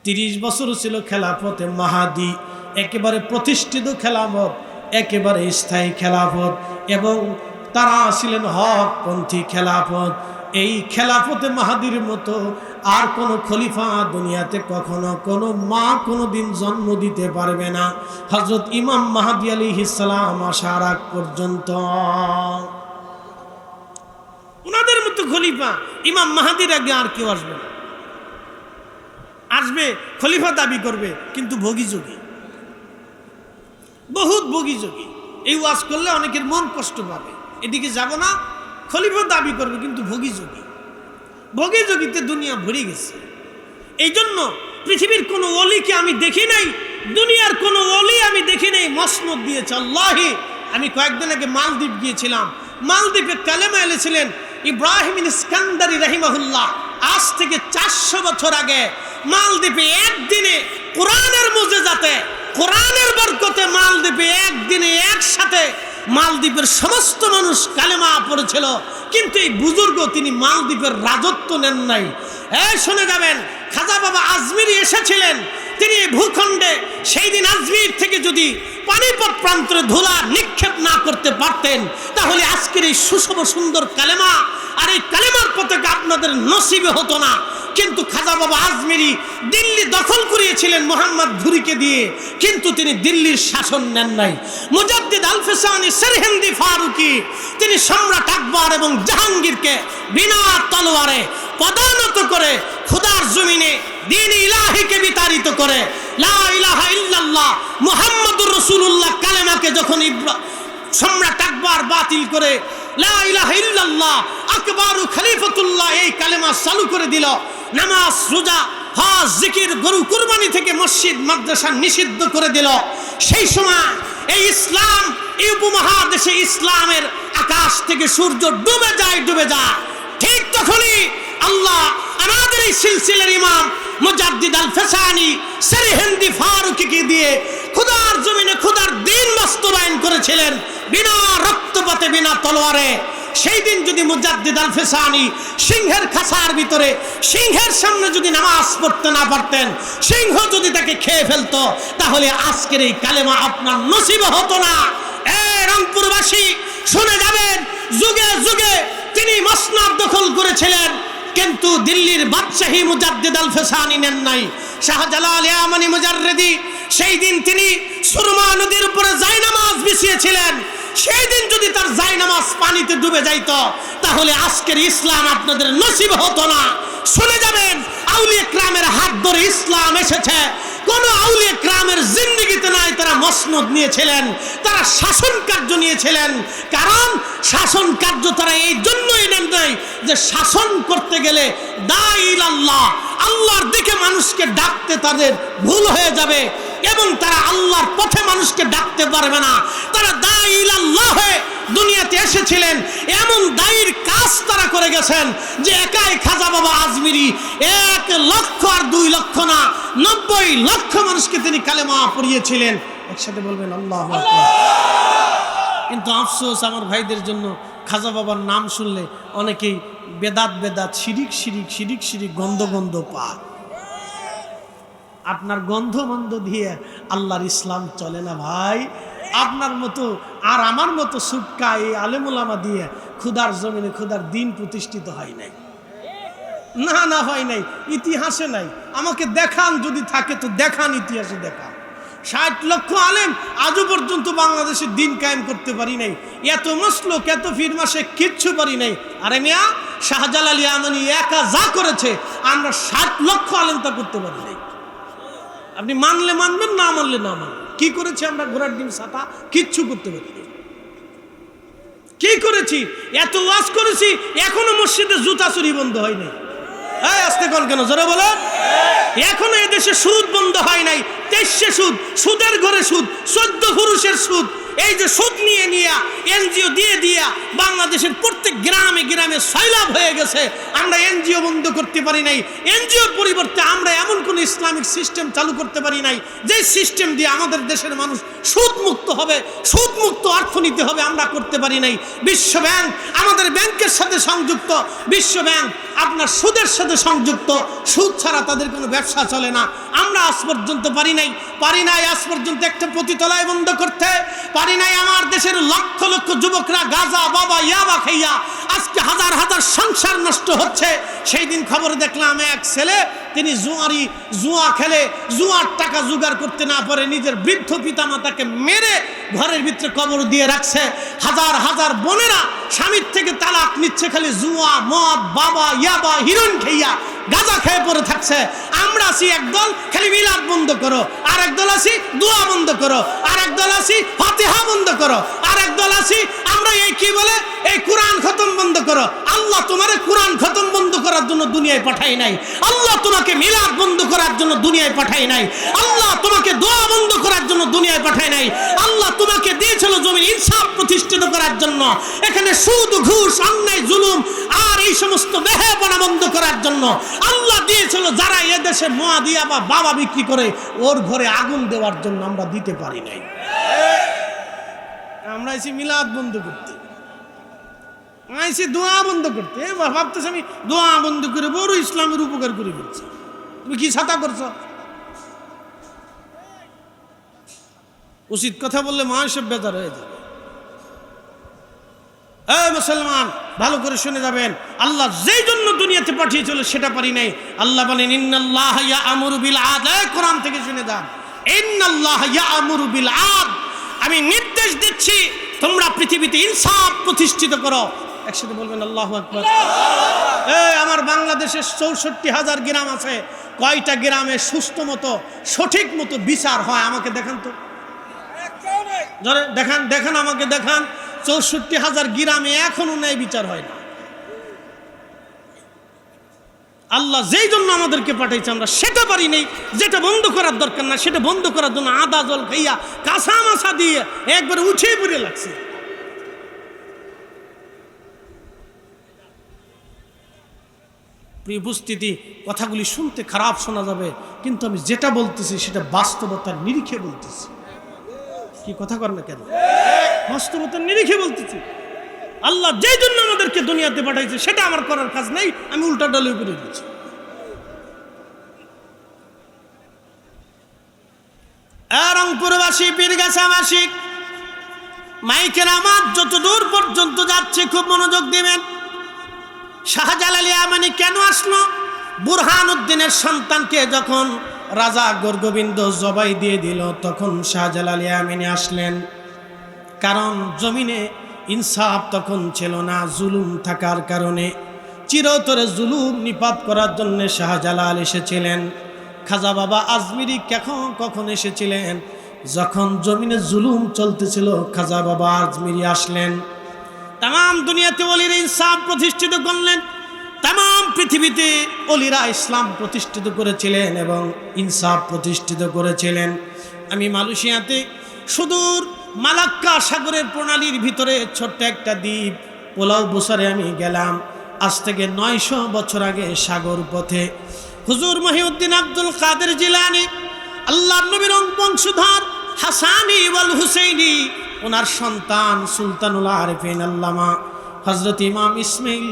30 বছর ছিল খেলাফতে মাহাদি, একেবারে প্রতিষ্ঠিত খেলাফত, একেবারে স্থায়ী খেলাফত, এবং তারা ছিলেন হকপন্থী খেলাফত। এই খেলাফতে মাহাদির মতো আর কোনো খলিফা দুনিয়াতে কখনো কোনো মা কোনো দিন জন্ম দিতে পারবে না, হযরত ইমাম মাহদী আলাইহিস সালাম আসার আগ পর্যন্ত। ওনাদের মতো খলিফা ইমাম মাহদীর আগে আর কেউ আসবে না। আসবে খলিফা দাবি করবে, কিন্তু ভোগীযোগী, বহুত ভোগীযোগী। এই ওয়াজ করলে অনেকের মন কষ্ট পাবে, এদিকে যাব না। খলিফা দাবি করবে কিন্তু ভোগীযোগী, ভোগীযোগীতে দুনিয়া ভরে গেছে। এই জন্য পৃথিবীর কোনো ওলিকে আমি দেখি নাই, দুনিয়ার কোনো ওলি আমি দেখি নাই মসনদ দিয়েছে। আল্লাহি, আমি কয়েকদিন আগে মালদ্বীপ গিয়েছিলাম। মালদ্বীপে কালেমা এনেছিলেন ইব্রাহিম ইস্কান্দারি রাহিমাহুল্লাহ। আজ থেকে 400 বছর আগে মালদ্বীপে একদিনে কোরআনের মুজিজাতে, কোরআনের বরকতে মালদ্বীপে একদিনে একসাথে মালদ্বীপের সমস্ত মানুষ কালেমা পড়েছিল। কিন্তু এই বুজুর্গ তিনি মালদ্বীপের রাজত্ব নেন নাই। শুনে যাবেন, খাজা বাবা আজমিরি এসেছিলেন, তিনি এই ভূখণ্ডে সেই দিন আজমির থেকে যদি পানিপত প্রান্তরে ধুলা নিক্ষেপ না করতে পারতেন, তাহলে আজকের এই সুষম সুন্দর কালেমা আর এই কালেমার পতাকা আপনাদের নসিবে হতো না। কিন্তু খাজা বাবা আজমিরি দিল্লি দখল করিয়েছিলেন মোহাম্মদ ঘুরিকে দিয়ে, কিন্তু তিনি দিল্লির শাসন নেন নাই। মুজাদ্দিদ আল ফিসানি সেরহিন্দি ফারুকি তিনি সম্রাট আকবর এবং জাহাঙ্গীরকে বিনা তলোয়ারে পদানত করে খোদার জমিনে দ্বীন ইলাহিকে বিতাড়িত করে লা ইলাহা ইল্লাল্লাহ মুহাম্মাদুর রাসূলুল্লাহ কালেমাকে যখন সম্রাট আকবর বাতিল করে লা ইলাহা ইল্লাল্লাহ আকবরু খলিফাতুল্লাহ এই কালেমা চালু করে দিল, নামাজ রোজা হজ জিকির গরু কুরবানি থেকে মসজিদ মাদ্রাসা নিষিদ্ধ করে দিল, সেই সময় এই ইসলাম, এই উপমহাদেশে ইসলামের আকাশ থেকে সূর্য ডুবে যায়। ঠিক তখনই আল্লাহ আমাদের এই সিলসিলার ইমাম মুজাদ্দিদ আল ফিসানি সেরহিন্দি ফারুকিকে দিয়ে খোদার জমিনে খোদার দ্বীন বাস্তবায়ন করেছিলেন বিনা রক্তপাতে, বিনা তলোয়ারে। সেই দিন যদি মুজাদ্দিদ আল ফিসানি সিংহের খাঁচার ভিতরে সিংহের সামনে যদি নামাজ পড়তে না পারতেন, সিংহ যদি তাকে খেয়ে ফেলতো, তাহলে আজকের এই কালেমা আপনার নসিবে হতো না। রংপুরবাসী শুনে যাবেন, যুগে যুগে তিনি মসনদ দখল করেছিলেন, কিন্তু দিল্লির বাদশাহী মুজাদ্দিদ আল ফিসানি নেন নাই। শাহজালাল ইয়ামানি মুজাররিদি সেই দিন তিনি সুরমা নদীর উপরে জায়নামাজ বিছিয়েছিলেন, সেই দিন যদি তার জায়নামাজ পানিতে ডুবে যাইত, তাহলে আজকের ইসলাম আপনাদের নসিব হতো না। শুনে যাবেন, আউলিয়া কিরামের হাত ধরে ইসলাম এসেছে। কোন আউলিয়া কিরামের জিন্দেগিতে নাই তারা মসনদ নিয়েছিলেন, তারা শাসন কার্য নিয়েছিলেন। কারণ শাসন কার্য তারা এই জন্যই নেন নাই যে শাসন করতে গেলে দাঈ ইলাল্লাহ, আল্লাহর দিকে মানুষকে ডাকতে তাদের ভুল হয়ে যাবে এবং তারা আল্লাহর পথে মানুষকে ডাকতে পারবে না। তারা দাঈ ইলাল্লাহ হয়ে দুনিয়াতে এসেছিলেন, এমন দায়ীর কাজ তারা করে গেছেন যে একাই খাজা বাবা আজমিরি 1 লক্ষ আর 2 লক্ষ না 90 লক্ষ মানুষকে তিনি কালেমা পড়িয়েছিলেন। একসাথে বলবেন আল্লাহু আকবার। কিন্তু আফসোস আমার ভাইদের জন্য, খাজা বাবার নাম শুনলে অনেকেই বেদাত শিরিক গন্ধ পায়। আপনার গন্ধ দিয়ে আল্লাহর ইসলাম চলে না ভাই। আপনার মতো আর আমার মতো সুটকা এই আলেমুলামা দিয়ে খুদার জমিনে খুদার দিন প্রতিষ্ঠিত হয় নাই, না হয় নাই, ইতিহাসে নাই। আমাকে দেখান, যদি থাকে তো দেখান, ইতিহাসে দেখান। 60 লক্ষ আলেম আজও পর্যন্ত বাংলাদেশে দিন কায়েম করতে পারি নাই। এত মসলক, এত ফিরমাসে কিচ্ছু পারি নাই। আরে মিয়া, শাহজালাল ইয়ামানি একা যা করেছে আমরা 60 লক্ষ আলেম তা করতে পারি নাই। আপনি মানলে মানবেন, না মানলে না মানবেন। কি করেছি আমরা? ঘোড়ার ডিম ছাতা কিচ্ছু করতে পারি নাই। কি করেছি? এত ওয়াজ করেছি, এখনো মসজিদে জুতা চুরি বন্ধ হয় নাই। আস্তে কোন কেন, জোরে বলেন। এখনো এদেশে সুদ বন্ধ হয় নাই। 23 সুদ, সুদের ঘরে সুদ, 14 পুরুষের সুদ, এই যে সুদ নিয়ে এনজিও দিয়ে দিয়া বাংলাদেশের প্রত্যেক গ্রামে গ্রামে সয়লাভ হয়ে গেছে। আমরা এনজিও বন্ধ করতে পারি নাই, এনজিওর পরিবর্তে আমরা এমন কোন ইসলামিক সিস্টেম চালু করতে পারি নাই যে সিস্টেম দিয়ে আমাদের দেশের মানুষ সুদ মুক্ত হবে, সুদ মুক্ত অর্থনীতি হবে, আমরা করতে পারি নাই। বিশ্ব ব্যাংক আমাদের ব্যাংকের সাথে সংযুক্ত, বিশ্ব ব্যাংক আপনার সুদের সাথে সংযুক্ত, সুদ ছাড়া তাদের কোনো ব্যবসা চলে না। আমরা আজ পর্যন্ত পারি নাই আজ পর্যন্ত একটা পতিতালয় বন্ধ করতে পারি নাই। আমার দেশের লক্ষ লক্ষ যুবকরা গাঁজা বাবা ইয়াবা খাইয়া আজকে হাজার হাজার সংসার নষ্ট হচ্ছে। সেই দিন খবরে দেখলাম এক ছেলে, তিনি জুয়া খেলে জুয়ার টাকা জোগাড় করতে না পারে নিজের বৃদ্ধ পিতামাতাকে মেরে ঘরের ভিতরে কবর দিয়ে রাখছে। হাজার হাজার বোনেরা স্বামীর থেকে তালাক নিচ্ছে খালি জুয়া মদ বাবা ইয়াবা হিরোইন খাইয়া গাঁজা খেয়ে পড়ে থাকছে। আমরা আছি একদল খালি মিলাদ বন্ধ করো, আর একদল আছি দোয়া বন্ধ করো, আর একদল আছি ফাতিহা বন্ধ করো, আর একদল আছি আমরা এই কি বলে এই কোরআন খতম বন্ধ করো। আল্লাহ তোমারে কোরআন খতম বন্ধ করার জন্য দুনিয়ায় পাঠাই নাই, আল্লাহ তোমাকে মিলাদ বন্ধ করার জন্য দুনিয়ায় পাঠাই নাই, আল্লাহ তোমাকে দোয়া বন্ধ করার জন্য দুনিয়ায় পাঠাই নাই। আল্লাহ তোমাকে দিয়েছিল জমিন ইনসাফ প্রতিষ্ঠিত করার জন্য, এখানে সুদ ঘুষ অন্যায় জুলুম আর এই সমস্ত বেহায়াপনা বন্ধ করার জন্য। আল্লাহ দিয়েছিল যারা এদেশে মোয়া দিয়া বা বাবা বিক্রি করে ওর ঘরে আগুন দেওয়ার জন্য, আমরা দিতে পারি নাই। আমরা এসে মিলাদ বন্ধ করতে, আইসি দোয়া বন্ধ করতে, ভাবতেছি আমি দোয়া বন্ধ করে বড় ইসলামের উপকার করে ফেলছি। তুমি কি ছাতা করছো? উচিত কথা বললে মহাসব বেজার হয়ে যাবে। মুসলমান ভালো করে শুনে যাবেন, আল্লাহ যেই জন্য দুনিয়াতে পাঠিয়েছিল সেটা পারি নাই। আল্লাহ বলেন ইন্নাল্লাহা ইয়া'মুরু বিল আদল, কোরআন থেকে শুনে যান, ইন্নাল্লাহা ইয়া'মুরু বিল আদল, আমি নির্দেশ দিচ্ছি তোমরা পৃথিবীতে ইনসাফ প্রতিষ্ঠিত করো। একসাথে বলবেন আল্লাহু আকবার। আমার বাংলাদেশের 64,000 গ্রাম আছে, কয়টা গ্রামে সুস্থ মতো সঠিক মতো বিচার হয় আমাকে দেখান তো, দেখান আমাকে দেখান। 64,000 গ্রামে এখনো ন্যায় বিচার হয় না। আল্লাহ যেই জন্য আমাদেরকে পাঠাইছে আমরা সেটা পারি নেই। যেটা বন্ধ করার দরকার না সেটা বন্ধ করার জন্য আদা জল খাইয়া কাঁচা মাছা দিয়ে একবারে উঠে পড়ে লাগছে। প্রিয় উপস্থিতি, কথাগুলি শুনতে খারাপ শোনা যাবে, কিন্তু আমি যেটা বলতেছি সেটা বাস্তবতার নিরিখে বলতেছি। কি কথা কর না কেন? বাস্তবতার নিরিখে বলতেছি। আল্লাহ যেই জন্য আমাদেরকে দুনিয়াতে পাঠাইছে সেটা আমার করার কাজ নেই, আমি উল্টা ডালে করে দিচ্ছি। রংপুরবাসী, পীরগাছাবাসী, মাইকের আমার যত দূর পর্যন্ত যাচ্ছে খুব মনোযোগ দিবেন। শাহজালাল ইয়ামানি কেন আসলো? বুরহানুদ্দিনের সন্তানকে যখন রাজা গোরগোবিন্দ জবাই দিয়ে দিল তখন শাহজালাল ইয়ামানি আসলেন। কারণ জমিনে ইনসাফ তখন ছিল না, জুলুম থাকার কারণে চিরতরে জুলুম নিপাত করার জন্য শাহজালাল এসেছিলেন। খাজা বাবা আজমিরি কখন এসেছিলেন? যখন জমিনে জুলুম চলতেছিল খাজা বাবা আজমিরি আসলেন। তাম দুনিয়াতে ওলিরা ইনসাফ প্রতিষ্ঠিত করলেন, তাম পৃথিবীতে ওলিরা ইসলাম প্রতিষ্ঠিত করেছিলেন এবং ইনসাফ প্রতিষ্ঠিত করেছিলেন। আমি মালয়েশিয়াতে সুদূর মালাক্কা সাগরের প্রণালীর ভিতরে ছোট্ট একটা দ্বীপ পোলাও বুসারে আমি গেলাম। আজ থেকে 900 বছর আগে সাগর পথে হুজুর মহিউদ্দিন আব্দুল কাদের জিলানী, আল্লাহর নবীর বংশধর হাসানি ওয়াল হুসাইনি, ওনার সন্তান সুলতানুল আরিফিন আল্লামা হযরত ইমাম ইসমাইল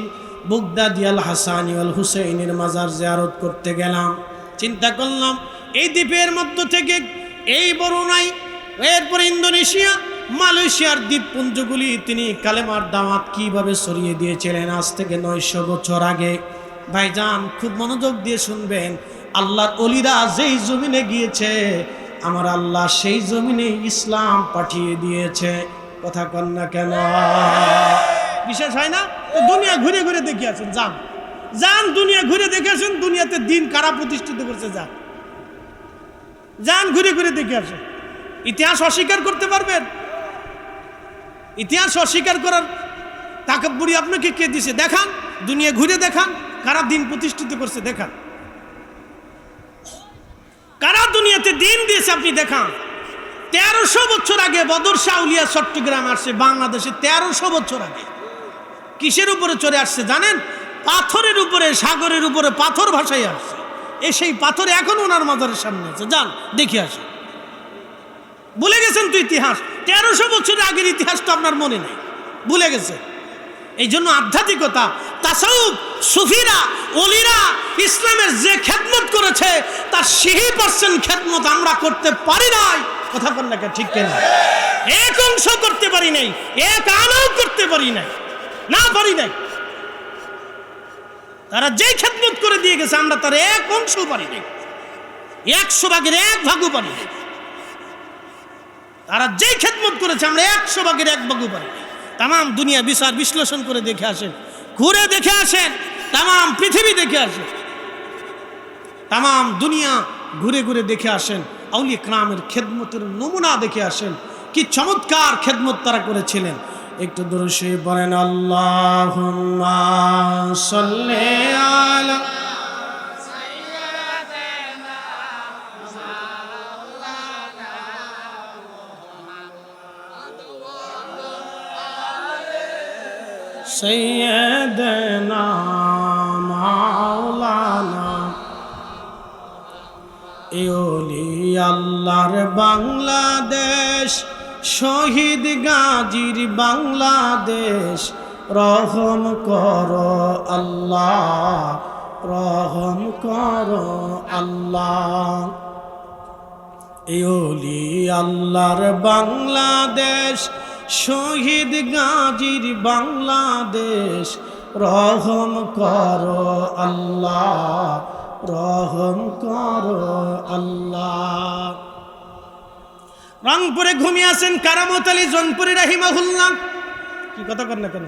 বুগদাদি আল হাসানি ওয়াল হুসাইনের মাজার জিয়ারত করতে গেলাম। চিন্তা করলাম এই দ্বীপের মধ্য থেকে এই বরুণাই, এরপর ইন্দোনেশিয়া, মালয়েশিয়ার দ্বীপপুঞ্জগুলি তিনি কালেমার দাওয়াত কিভাবে ছড়িয়ে দিয়েছিলেন আজ থেকে 900 বছর আগে। ভাইজান খুব মনোযোগ দিয়ে শুনবেন, আল্লাহর ওলিরা যেই জমিনে গিয়েছে আমার আল্লাহ সেই জমিনে ইসলাম পাঠিয়ে দিয়েছে। কথা কন না কেন? বিশেষ হয় না? তো দুনিয়া ঘুরে ঘুরে দেখে আছেন, যান দুনিয়া ঘুরে দেখে আসেন, দুনিয়াতে দিন কারা প্রতিষ্ঠিত করছে, যান ঘুরে ঘুরে দেখে আসেন। ইতিহাস অস্বীকার করতে পারবেন? ইতিহাস অস্বীকার করার তাকাব্বুরি আপনাকে কে দিছে? দেখান, দুনিয়া ঘুরে দেখান কারা দিন প্রতিষ্ঠিত করছে, দেখান কারা দুনিয়াতে দিন দিয়েছে, আপনি দেখান। 1300 বছর আগে বদর শাহ আউলিয়া চট্টগ্রাম আসছে বাংলাদেশে। 1300 বছর আগে কিসের উপরে চড়ে আসছে জানেন? পাথরের উপরে, সাগরের উপরে পাথর ভাসাই আসছে। সেই পাথর এখন ওনার মাজারের সামনে আছে, যান দেখে আসে। ভুলে গেছেন তো ইতিহাস? 1300 বছর আগের ইতিহাস তো আপনার মনে নেই, ভুলে গেছে। এই জন্য আধ্যাত্মিকতা, তাসাউফ, সুফিরা, ওলিরা ইসলামের যে খেদমত করেছে তার 80% খেদমত আমরা করতে পারি নাই। কথা বল না, ঠিক কিনা? এক অংশ করতে পারি নাই, এক আনাও করতে পারি নাই, না পারি নাই। তারা যেই খেদমত করে দিয়ে গেছে আমরা তার এক অংশ পারি নাই, 100 ভাগের 1 ভাগও পারি নাই। তারা যেই খেদমত করেছে আমরা 100 ভাগের 1 ভাগও পারি নাই। তাম দুনিয়া বিচার বিশ্লেষণ করে দেখে আসেন, ঘুরে দেখে আসেন, তাম পৃথিবী দেখে আসেন, তাম দুনিয়া ঘুরে ঘুরে দেখে আসেন, আউলিয়া কেরামের খেদমতের নমুনা দেখে আসেন, কি চমৎকার খেদমত তারা করেছিলেন। একটু দূরে সে বলেন আল্লাহুম্মা সাল্লি আলা সাইয়্যিদানা মাওলানা। ওলি আল্লাহর বাংলাদেশ, শহীদ গাজীর বাংলাদেশ, রহম করো আল্লাহ, রহম করো আল্লাহ। ওলি আল্লাহর বাংলাদেশ, শহীদ গাজীর বাংলাদেশ, রহম করো আল্লাহ, রহম করো আল্লাহ। রংপুরে ঘুমিয়ে আছেন কারামত আলী জনপুরি রাহিমাহুল্লাহ। কি কথা কর না কেন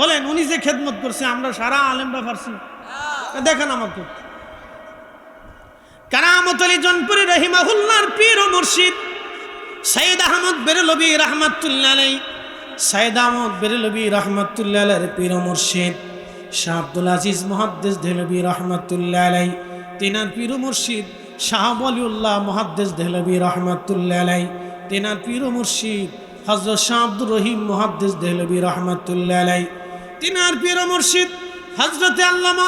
বলেন? উনি যে খেদমত করছে আমরা সারা আলেমরা পারছি? দেখেন আমাকে। কারামত আলী জনপুরি রাহিমাহুল্লাহর পীর ও মুর্শিদ সৈয়দ আহমদ বেরেলভী রাহমাতুল্লাহ আলাইহি, সৈয়দ আহমদ বেরেলভী রাহমাতুল্লাহ আলাইহির পীর ও মুর্শিদ শাহ আব্দুল আজিজ মুহাদ্দিস দেহলভী রাহমাতুল্লাহ আলাইহি, তিনার পীর ও মুর্শিদ শাহ ওয়ালিউল্লাহ মুহাদ্দিস দেহলভী রাহমাতুল্লাহ আলাইহি, তিনার পীর ও মুর্শিদ হযরত শাহ আব্দুর রহিম মুহাদ্দিস দেহলভী রাহমাতুল্লাহ আলাইহি, তিনার পীর ও মুর্শিদ হযরত আল্লামা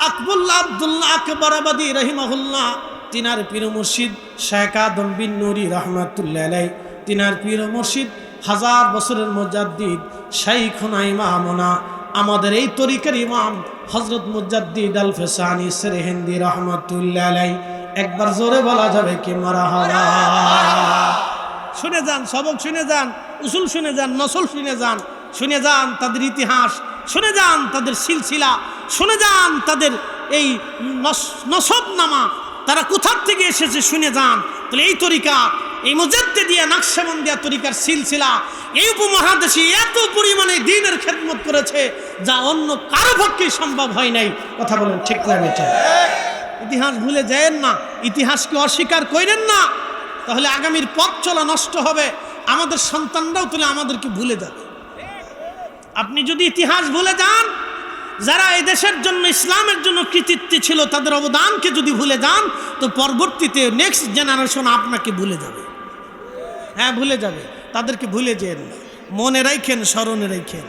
আকবুল্লাহ আব্দুল্লাহ আকবরাবাদী রাহিমাহুল্লাহ, তিনার পীর ও মুর্শিদ শেখ আদম বিন নুরি রাহমাতুল্লাহ আলাইহি, তিনার পীর ও মুর্শিদ 1000 বছরের মুজাদ্দিদ শাইখুনা ইমামুনা, আমাদের এই তরিকার ইমাম হযরত মুজাদ্দিদ আল ফেসানি সেরহিন্দি রাহমাতুল্লাহ আলাইহি। একবার জোরে বলা যাবে কি মারহাবা? শুনে যান, সবক শুনে যান, উসুল শুনে যান, নসল শুনে যান, শুনে যান তাদের ইতিহাস, শুনে যান তাদের সিলসিলা, শুনে যান তাদের এই নসবনামা, তারা কোথার থেকে এসেছে শুনে যান। তাহলে এই তরিকা, এই মুজাদ্দিদিয়া নকশবন্দিয়া তরিকার সিলসিলা এই উপমহাদেশে এত পরিমাণে দ্বীনের খেদমত করেছে যা অন্য কারো পক্ষে সম্ভব হয় নাই। কথা বলেন ঠিক না বেটা? ইতিহাস ভুলে যায়েন না, ইতিহাসকে অস্বীকার করেন না, তাহলে আগামীর পথ চলা নষ্ট হবে, আমাদের সন্তানরাও তাহলে আমাদেরকে ভুলে যাবে। আপনি যদি ইতিহাস ভুলে যান, যারা এই দেশের জন্য ইসলামের জন্য কৃতিত্ব ছিল তাদের অবদানকে যদি ভুলে যান, তো পরবর্তীতে নেক্সট জেনারেশন আপনাকে ভুলে যাবে। হ্যাঁ, ভুলে যাবে, তাদেরকে ভুলে যেন না, মনে রাখেন, স্মরণে রাখেন।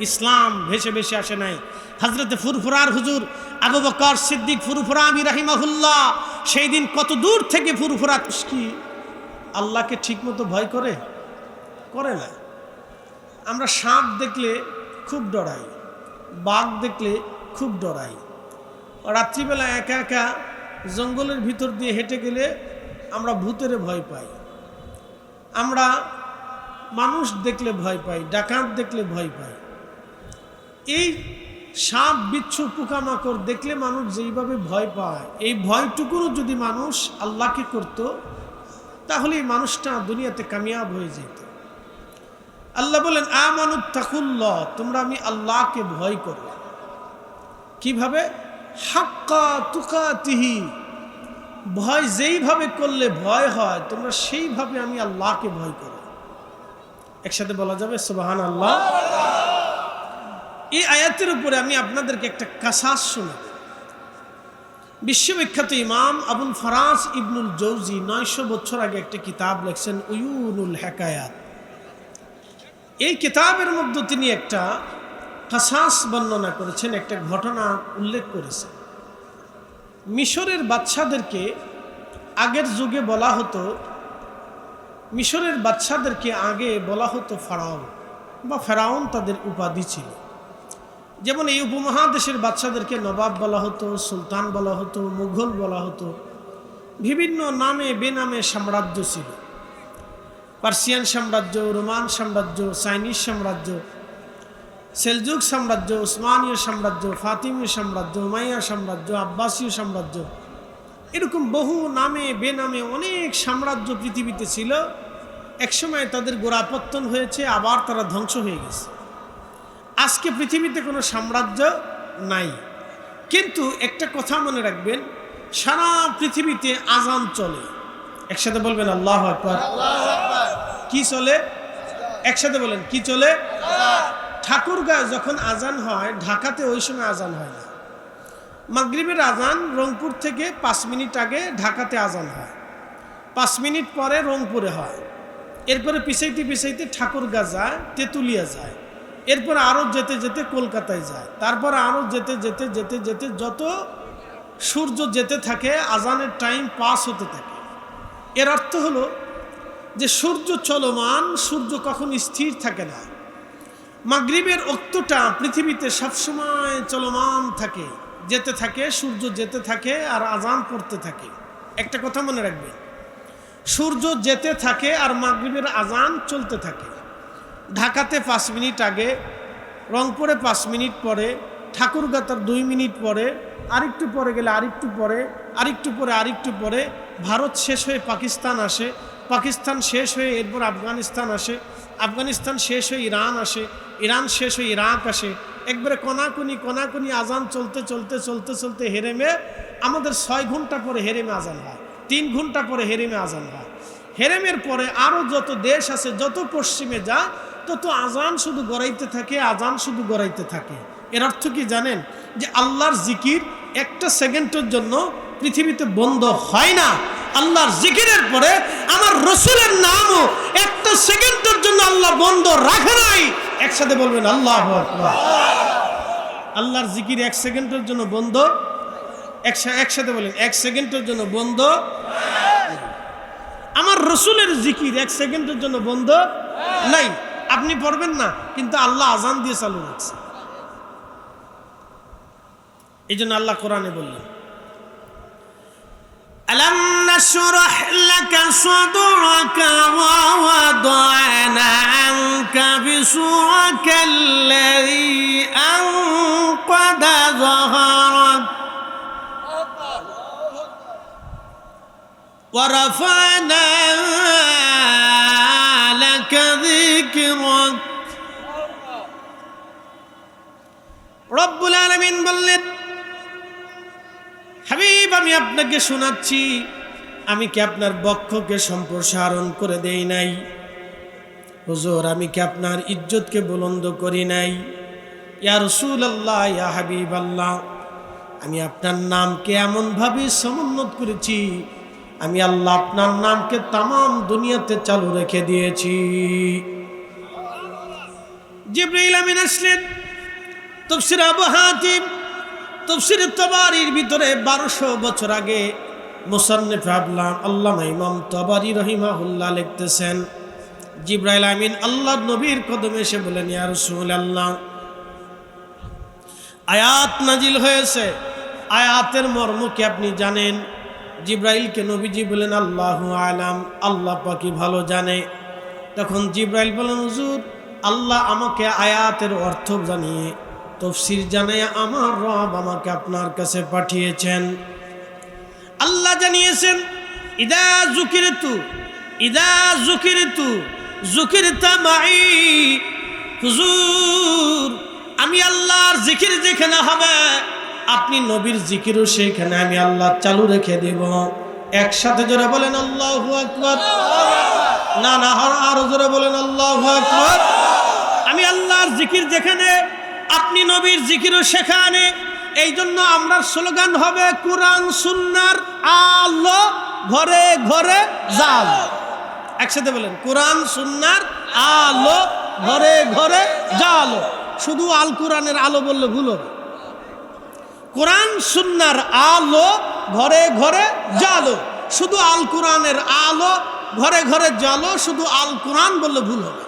ইসলাম ভেসে ভেসে আসে নাই। হজরতে ফুরফুরার হুজুর আবু বকর সিদ্দিক ফুরফুরাবি রাহিমাহুল্লাহ সেই দিন কত দূর থেকে ফুরফুরা কি আল্লাহকে ঠিকমতো ভয় করে না। আমরা সাপ দেখলে খুব ডরাই, বাঘ দেখলে খুব ডরাই, রাত্রিবেলা একা একা জঙ্গলের ভিতর দিয়ে হেঁটে গেলে আমরা ভূতেরে ভয় পাই, আমরা মানুষ দেখলে ভয় পাই, ডাকাত দেখলে ভয় পাই। এই সাপ বিচ্ছু পোকামাকড় দেখলে মানুষ যেইভাবে ভয় পায়, এই ভয়টুকুরও যদি মানুষ আল্লাহকে করত তাহলে এই মানুষটা দুনিয়াতে কামিয়াব হয়ে যেত। আল্লাহ বলেন আমানুত্তাকুল্লাহ, তোমরা আমি আল্লাহকে ভয় করো। কিভাবে? হাক্কা তুকাতিহি, ভয় যেইভাবে করলে ভয় হয় তোমরা সেইভাবে আমি আল্লাহকে ভয় করো। একসাথে বলা যাবে সুবহানাল্লাহ। এই আয়াতের উপরে আমি আপনাদেরকে একটা কাসাস শোনাব। বিশ্ববিখ্যাত ইমাম আবুল ফারাজ ইবনুল জৌজি 900 বছর আগে একটা কিতাব লিখছেন উয়ুনুল হেকায়াত। এই কিতাবের মধ্যে তিনি একটা কাসাস বর্ণনা করেছেন, একটা ঘটনা উল্লেখ করেছেন। মিশরের বাদশাদেরকে আগের যুগে বলা হতো, মিশরের বাদশাদেরকে আগে বলা হতো ফারাউন বা ফেরাউন তাদের উপাধি ছিল। যেমন এই উপমহাদেশের বাদশাদেরকে নবাব বলা হতো, সুলতান বলা হতো, মুঘল বলা হতো, বিভিন্ন নামে বেনামে সাম্রাজ্য ছিল। পার্সিয়ান সাম্রাজ্য, রোমান সাম্রাজ্য, চাইনিজ সাম্রাজ্য, সেলজুক সাম্রাজ্য, উসমানীয় সাম্রাজ্য, ফাতিমীয় সাম্রাজ্য, উমাইয়া সাম্রাজ্য, আব্বাসীয় সাম্রাজ্য, এরকম বহু নামে বেনামে অনেক সাম্রাজ্য পৃথিবীতে ছিল। একসময় তাদের গোড়াপত্তন হয়েছে, আবার তারা ধ্বংস হয়ে গেছে। আজকে পৃথিবীতে কোনো সাম্রাজ্য নাই। কিন্তু একটা কথা মনে রাখবেন, সারা পৃথিবীতে আজান চলে। একসাথে বলবেন আল্লাহু আকবার। কি চলে? একসাথে বলেন, কি চলে? ঠাকুরগাঁও যখন আজান হয়, ঢাকাতে ওই সময় আজান হয় না। মাগরিবের আজান রংপুর থেকে 5 মিনিট আগে ঢাকাতে আজান হয়, 5 মিনিট পরে রংপুরে হয়। এরপরে পিছাইতে পিছাইতে ঠাকুরগাঁ যায়, তেঁতুলিয়া যায়, এরপর আরও যেতে যেতে কলকাতায় যায়, তারপর আরও যেতে যেতে যেতে যেতে যত সূর্য যেতে থাকে আজানের টাইম পাস হতে থাকে। এর অর্থ হলো যে সূর্য চলমান, সূর্য কখন স্থির থাকে না। মাগরিবের ওক্তটা পৃথিবীতে সবসময় চলমান থাকে, যেতে থাকে, সূর্য যেতে থাকে আর আজান পড়তে থাকে। একটা কথা মনে রাখবে, সূর্য যেতে থাকে আর মাগরিবের আজান চলতে থাকে। ঢাকাতে 5 মিনিট আগে, রংপুরে 5 মিনিট পরে, ঠাকুরগাঁ তার 2 মিনিট পরে, আরেকটু পরে গেলে আরেকটু পরে, আরেকটু পরে আরেকটু পরে, ভারত শেষ হয়ে পাকিস্তান আসে, পাকিস্তান শেষ হয়ে এরপর আফগানিস্তান আসে, আফগানিস্তান শেষ হয়ে ইরান আসে, ইরান শেষ হয়ে ইরাক আসে। একবারে কনাকুনি আজান চলতে চলতে চলতে চলতে হেরেমে আমাদের 6 ঘন্টা পরে হেরেমে আজান হয়, 3 ঘন্টা পরে হেরেমে আজান হয়। হেরেমের পরে আরও যত দেশ আছে, যত পশ্চিমে যায় তত আজান শুধু গড়াইতে থাকে, আজান শুধু গড়াইতে থাকে। এর অর্থ কি জানেন? যে আল্লাহর জিকির একটা সেকেন্ডের জন্য পৃথিবীতে বন্ধ হয় না। আল্লাহর জিকিরের পরে আমার রসুলের নামও একটা সেকেন্ডের জন্য আল্লাহ বন্ধ রাখে নাই। একসাথে বলবেন আল্লাহু আকবার। আল্লাহর জিকির 1 সেকেন্ডের জন্য বন্ধ, একসাথে বলেন 1 সেকেন্ডের জন্য বন্ধ। আমার রসুলের জিকির 1 সেকেন্ডের জন্য বন্ধ নাই। আপনি পড়বেন না, কিন্তু আল্লাহ আজান দিয়ে চালু রাখছে। এই জন্য আল্লাহ কোরআনে বললেন, আলাম নাশরাহ লাকা সাদরাকা ওয়া ওয়াদানা আনকা বিসুরাকাল্লাযী আনকাদা যাহরাক ওয়া রাফা'না লাকা যিকরাক। রব্বুল আলামিন বললেন, হাবিব আমি আপনাকে শোনাচ্ছি, আমি কি আপনার বক্ষকে সম্প্রসারণ করে দেই নাই? হুজুর আমি কি আপনার ইজ্জতকে বুলন্দ করি নাই? ইয়া রাসূলুল্লাহ, ইয়া হাবিবাল্লাহ, আমি আপনার নামকে এমনভাবে সমুন্নত করেছি, আমি আল্লাহ আপনার নামকে তামাম দুনিয়াতে চালু রেখে দিয়েছি। জিবরাইল আমিন আসলেন। তাফসীর আবু হাতিম, তাফসীর তাবারির ভিতরে 1200 বছর আগে মুসান্নিফ আল্লামা ইমাম তাবারি রাহিমাহুল্লাহ লিখতেছেন, জিবরাইল আমিন আল্লাহর নবীর কদমে এসে বলেন, ইয়া রাসূলুল্লাহ, আয়াত নাজিল হয়েছে, আয়াতের মর্ম কি আপনি জানেন? জিবরাইলকে নবীজি বলেন, আল্লাহু আলাম, আল্লাহ পাকই ভালো জানে। তখন জিবরাইল বলেন, হুজুর আল্লাহ আমাকে আয়াতের অর্থ জানিয়ে, তাফসীর জানায় আমার রব আমাকে আপনার কাছে পাঠিয়েছেন। আল্লাহ জানিয়েছেন, ইদা যুকিরতু যুকিরতা মাই। হুজুর আমি আল্লাহর জিকির যেখানে হবে, আপনি নবীর জিকিরও সেখানে আমি আল্লাহ চালু রেখে দেব। একসাথে জোরে বলেন আল্লাহু আকবার। না আরো জোরে বলেন আল্লাহু আকবার। আমি আল্লাহর জিকির যেখানে, আপনি নবীর জিকিরও সেখানে। এই জন্য আমরা স্লোগান হবে কোরআন সুন্নাহর আলো ঘরে ঘরে জালো। একসাথে বলেন কোরআন সুন্নাহর আলো ঘরে ঘরে জালো। শুধু আল কোরআনের আলো বললে ভুল হবে। কোরআন সুন্নাহর আলো ঘরে ঘরে জালো। শুধু আল কোরআনের আলো ঘরে ঘরে জালো, শুধু আল কোরআন বললে ভুল হবে।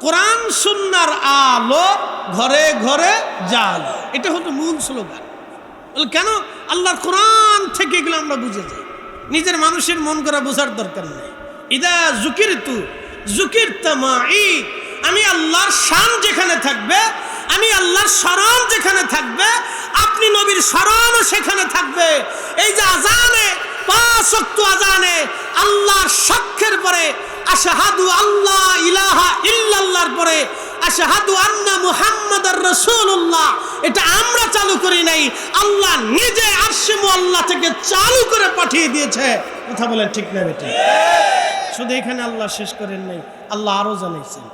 কোরআন সুন্নাহর আলো ঘরে ঘরে জালো, এটা হলো মূল স্লোগান। কেন? আল্লাহর কোরআন থেকে এগুলো আমরা বুঝে যাই। নিজের মানুষের মন করা বোঝার দরকার নেই। ইদা যুকিরতু যুকিরতা মাই, আমি আল্লাহর শান যেখানে থাকবে, আমি আল্লাহর স্মরণ যেখানে থাকবে, আপনি নবীর স্মরণও সেখানে থাকবে। এই যে আজানে, 5 ওয়াক্ত আজানে আল্লাহর সাক্ষ্যের পরে আশহাদু আল্লাহ ইলাহা ইল্লাল্লাহর পরে আশহাদু আন্না মুহাম্মাদার রাসূলুল্লাহ, এটা আমরা চালু করি নাই, আল্লাহ নিজে আরশে মুআল্লা থেকে চালু করে পাঠিয়ে দিয়েছে। কথা বলেন ঠিক না বেটা? শুধু এখানে আল্লাহ শেষ করেন নাই, আল্লাহ আরো জানাইছেন।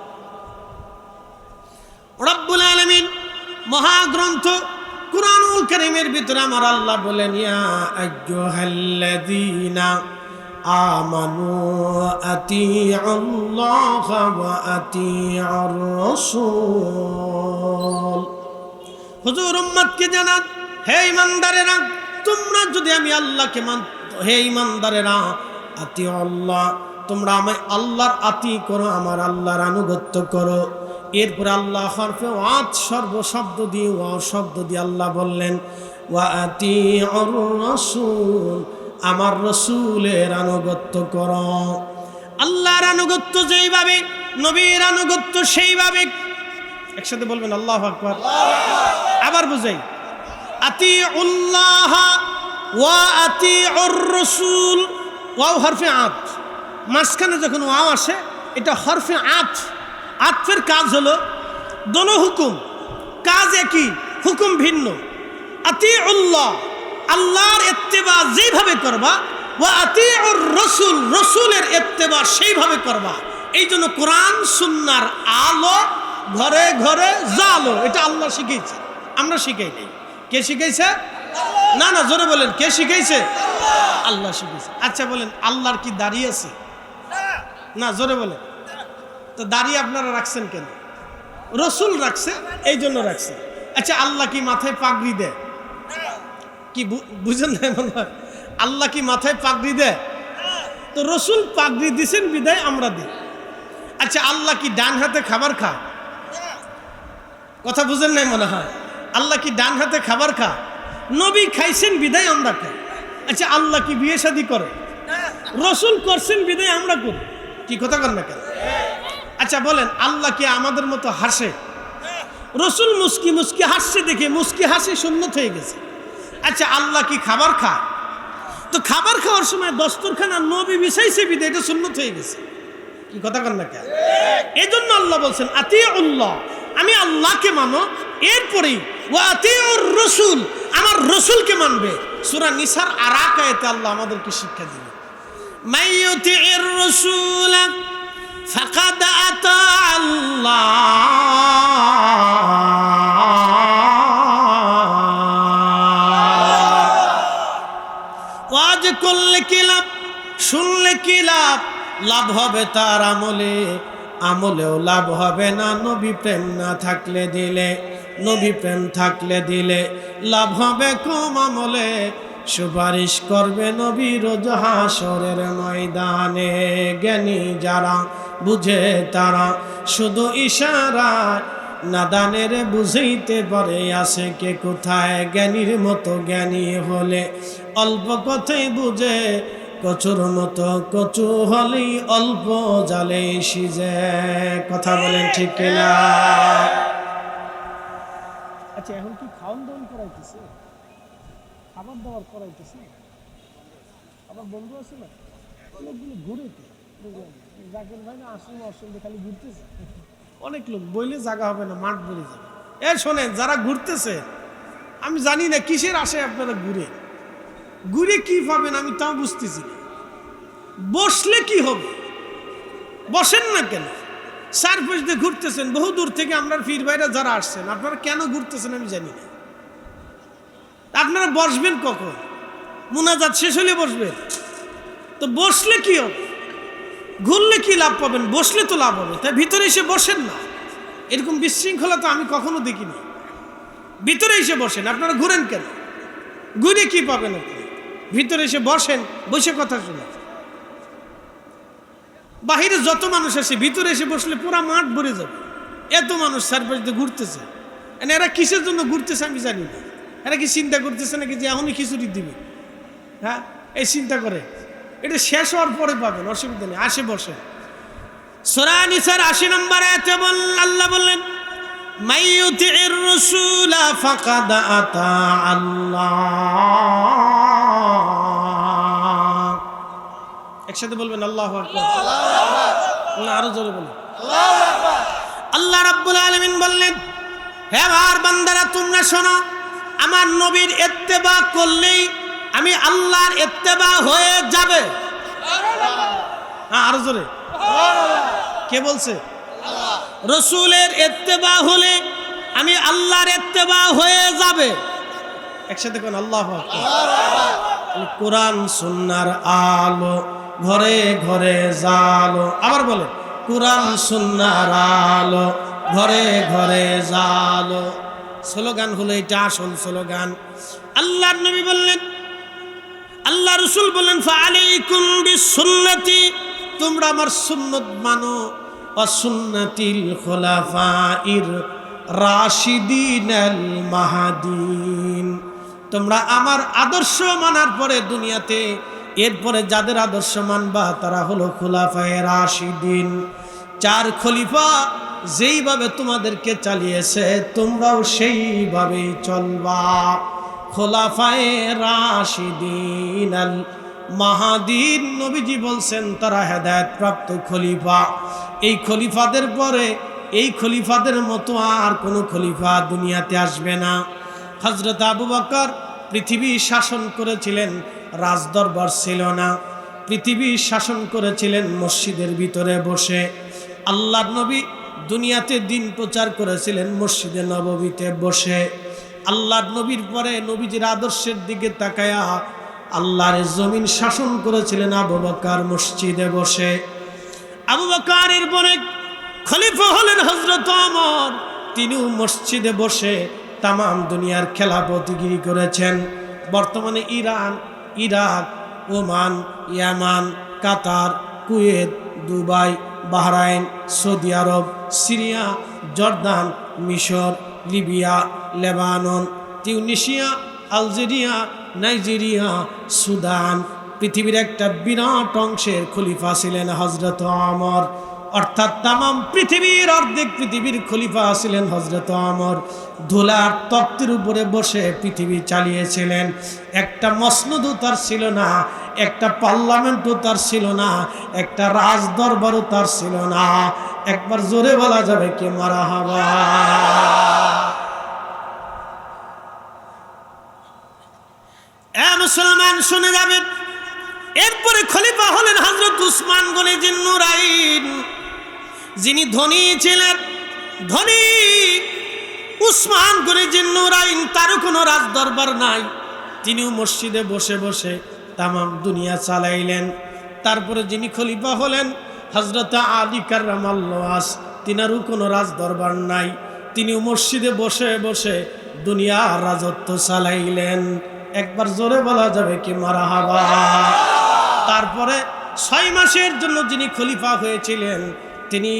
রব্বুল আলামিন মহাগ্রন্থ কুরআনুল কারীমের ভিতরে আমার আল্লাহ বলেন, ইয়া আইয়ুহাল্লাযীনা আমানু আতিউল্লাহ ওয়া আতিউর রাসূল। হুজুর উম্মতকে জানান, হে ঈমানদারেরা, তোমরা যদি আমি আল্লাহকে হে ঈমানদারেরা, আতিউল্লাহ, তোমরা আমি আল্লাহর আতি করো, আমার আল্লাহর আনুগত্য করো। এরপরে আল্লাহ হরফে ওয়াত শব্দ দিয়ে শব্দ দিয়ে আল্লাহ বললেন, ওয়া আতিউর রাসূল, আমার রসুলের আনুগত্য করো। আল্লাহর আনুগত্য যেইভাবে, নবীর আনুগত্য সেইভাবে। একসাথে বলবেন আল্লাহু আকবার। আবার বুঝাই, আতিউল্লাহ ওয়া আতিউর রাসূল। ওয়াও হরফে আত, মাঝখানে যখন ওয়াও আসে এটা হরফে আত। আতফের কাজ হলো দোনো হুকুম, কাজ একই, হুকুম ভিন্ন। আতিউল্লাহ, আল্লাহর ইত্তেবা যেভাবে করবা, ওয়া আতিউর রাসূল, রাসূলের ইত্তেবা সেইভাবে করবা। এই জন্য কোরআন সুন্নাহর আলো ঘরে ঘরে জালো, এটা আল্লাহ শিখাইছে, আমরা শিখাই নাই। কে শিখাইছে? না না, জোরে বলেন, কে শিখাইছে? আল্লাহ শিখাইছে। আচ্ছা বলেন, আল্লাহর কি দাড়ি আছে? না, জোরে বলেন। তো দাড়ি আপনারা রাখছেন কেন? রসুল রাখছে, এই জন্য রাখছে। আচ্ছা, আল্লাহ কি মাথায় পাগড়ি দেয়? কি বুঝেন না মনে হয়? আল্লাহ কি মাথায় পাগড়ি দেয়? তো রসুল পাগড়ি দিছেন বিদায় আমরা দিই। আচ্ছা, আল্লাহ কি ডান হাতে খাবার খায়? কথা বুঝেন নাই মনে হয়। আল্লাহ কি ডান হাতে খাবার খায়? নবী খাইছেন বিদায় আমরা খাই। আচ্ছা, আল্লাহ কি বিয়ে শাদী করে? রসুল করছেন বিদায় আমরা করি। কি কথা কর না কেন? আচ্ছা বলেন, আল্লাহ কি আমাদের মতো হাসে? রসুল মুস্কি মুস্কি হাসছে দেখে মুস্কি হাসি সুন্নত হয়ে গেছে। আচ্ছা, আল্লাহ কি খাবার খায়? তো খাবার খাওয়ার সময় দস্তরখানা নবী বিছাইছে বিদায় এটা সুন্নত হয়ে গেছে। কি কথা কর না কেন? এই জন্য আল্লাহ বলছেন আতিউল্লাহ, আমি আল্লাহকে মানো, এরপরেই ওয়া আতিউর রাসূল, আমার রসুলকে মানবে। সূরা নিসার আরাক আয়াতে আল্লাহ আমাদেরকে শিক্ষা দিলেন, মাইয়ুতির রাসূল ফাকাদ আতা আল্লাহ। ওয়াজ করলে কি লাভ, শুনলে কি লাভ? লাভ হবে তার আমলে, আমলেও লাভ হবে না নবী প্রেম না থাকলে দিলে। নবী প্রেম থাকলে দিলে লাভ হবে কম আমলে, সুপারিশ করবে নবী রোজ হাসরের ময়দানে। জ্ঞানী যারা বুঝে তারা শুধু ইশারায়, নাদানের বুঝাইতে পারে আসে কে কোথায়। জ্ঞানীর মতো জ্ঞানী হলে অল্প কথাই বুঝে, কচুর মতো কচু হলেই অল্প জালে সিজে। কথা বলেন ঠিক কিনা? আচ্ছা, এখন কি খাওয়ান দাওয়ান করাইতেছে? খাবার দাবার করাইতেছে? আবার বন্ধু আছে না, অনেকগুলো ঘুরে জাকির ভাই না আসলে অসুবিধা, খালি ঘুরতেছে। অনেক লোক বইলে জায়গা হবে না, মাঠ ভরে যাবে। শোনেন, যারা ঘুরতেছে আমি জানি না কিসের আশায় আপনারা ঘুরে ঘুরে কি পাবেন আমি তাও বুঝতেছি না। বসলে কি হবে? বসেন না কেন? সারফেস দিয়ে ঘুরতেছেন বহু দূর থেকে। আমরা পীর ভাইরা যারা আসছেন, আপনারা কেন ঘুরতেছেন আমি জানি না। আপনারা বসবেন কখন? মুনাজাত শেষ হলে বসবেন। তো বসলে কি হবে? ঘুরলে কি লাভ পাবেন? বসলে তো লাভ হবে। তাই ভিতরে এসে বসেন না। এরকম বিশৃঙ্খলা তো আমি কখনো দেখিনি। ভিতরে এসে বসেন। আপনারা ঘুরেন কেন? ঘুরে কি পাবেন আপনি? ভিতরে এসে বসেন, বসে কথা শোনেন। বাহিরে যত মানুষ আসে ভিতরে এসে বসলে পুরা মাঠ ভরে যাবে। এত মানুষ চারপাশে ঘুরতেছে। এরা কিসের জন্য ঘুরতেছে আমি জানি না। এরা কি চিন্তা করতেছে নাকি যে এখনই খিচুড়ি দিবে? হ্যাঁ, এই চিন্তা করে। এটা শেষ হওয়ার পরে পাবেন, অসুবিধা নেই। আসে বসে। সূরা নিসার ৮০ নম্বর আয়াতে আল্লাহ বললেন, মাইয়ুতির রাসূলা ফাকাদ আতা আল্লাহ। একসাথে বলবেন আল্লাহু আকবার। না, আরো জোরে বলুন আল্লাহু আকবার। আল্লাহ রাব্বুল আলামিন বললেন, হে আমার বান্দারা তোমরা শোনো, আমার নবীর ইত্তেবা করলেই আমি আল্লাহর ইত্তেবা হয়ে যাবে। আরো জোরে। কে বলছে? রাসূলের ইত্তেবা হলে আমি আল্লাহর ইত্তেবা হয়ে যাবে। একসাথে কোন আল্লাহু আকবার। কোরআন সুন্নাহর আলো ঘরে ঘরে জালো। আবার বলে, কোরআন সুন্নাহর আলো ঘরে ঘরে জালো। স্লোগান হলো এটা, আসল স্লোগান। আল্লাহর নবী বললেন, আল্লাহ রাসূল বললেন, ফাআলাইকুম বিসুন্নতি, তোমরা আমার সুন্নাত মানো, ওয়া সুন্নাতিল খুলাফাইর রাশিদিনাল মাহদিন। তোমরা আমার আদর্শ মানার পরে দুনিয়াতে এরপরে যাদের আদর্শ মানবা তারা হলো খুলাফায়ে রাশিদিন। 4 খলিফা যেইভাবে তোমাদেরকে চালিয়েছে তোমরাও সেইভাবেই চলবা। খোলাফায়ে রাশিদিন আল মাহদিন, নবীজি বলছেন তারা হেদায়েত প্রাপ্ত খলিফা। এই খলিফাদের পরে এই খলিফাদের মতো আর কোনো খলিফা দুনিয়াতে আসবে না। হযরত আবু বকর পৃথিবী শাসন করেছিলেন, রাজদরবার ছিল না। পৃথিবী শাসন করেছিলেন মসজিদের ভিতরে বসে। আল্লাহর নবী দুনিয়াতে দিন প্রচার করেছিলেন মসজিদে নববীতে বসে। আল্লাহর নবীর পরে নবীজির আদর্শের দিকে তাকায়া আল্লাহর জমিন শাসন করেছিলেন আবু বকর মসজিদে বসে। আবু বকরের পরে খলিফা হলেন হযরত ওমর। তিনিও মসজিদে বসে তামাম দুনিয়ার খেলাফতগিরি করেছেন। বর্তমানে ইরান, ইরাক, ওমান, ইয়ামান, কাতার, কুয়েত, দুবাই, বাহরাইন, সৌদি আরব, সিরিয়া, জর্দান, মিশর, Libya, Lebanon, Tunisia, Algeria, Nigeria, Sudan, পৃথিবীর একটা বিরাট অংশের খলিফা ছিলেন হযরত ওমর। অর্থাৎ তামাম পৃথিবীর অর্ধেক পৃথিবীর খলিফা ছিলেন হযরত ওমর। ধুলার তক্তের উপরে বসে পৃথিবী চালিয়েছিলেন। একটা মসনদও তার ছিল না, একটা পার্লামেন্টও তার ছিল না, একটা রাজদরবারও তার ছিল না। একবার জোরে বলা যাবে কি মারহাবা। মুসলমান শুনে যাবেন। এরপরে খলিফা হলেন হযরত উসমান গনি জিন্নুরাইন, যিনি ধনী ছিলেন। ধনী উসমান গনি জিন্নুরাইন, তারও কোনো রাজদরবার নাই। তিনিও মসজিদে বসে বসে তামাম দুনিয়া চালাইলেন। তারপরে যিনি খলিফা হলেন হযরত আলী কাররামাল্লাহু ওয়াজ, তিনারও কোনো রাজদরবার নাই। তিনিও মসজিদে বসে বসে দুনিয়ার রাজত্ব চালাইলেন। একবার জোরে বলা যাবে কি মারহাবা। তারপরে 6 মাসের জন্য যিনি খলিফা হয়েছিলেন তিনি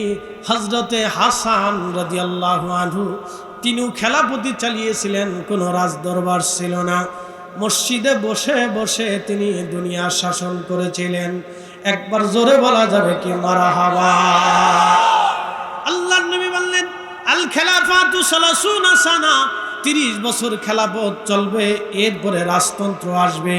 হযরতে হাসান রাদিয়াল্লাহু আনহু। তিনিও খেলাফতি চালিয়েছিলেন, কোনো রাজদরবার ছিল না। মসজিদে বসে বসে তিনি দুনিয়া শাসন করেছিলেন। একবার জোরে বলা যাবে কি মারহাবা। আল্লাহর নবী বললেন, আল খেলাফাতু 30 সানা, 30 বছর খেলাফত চলবে, এরপরে রাজতন্ত্র আসবে।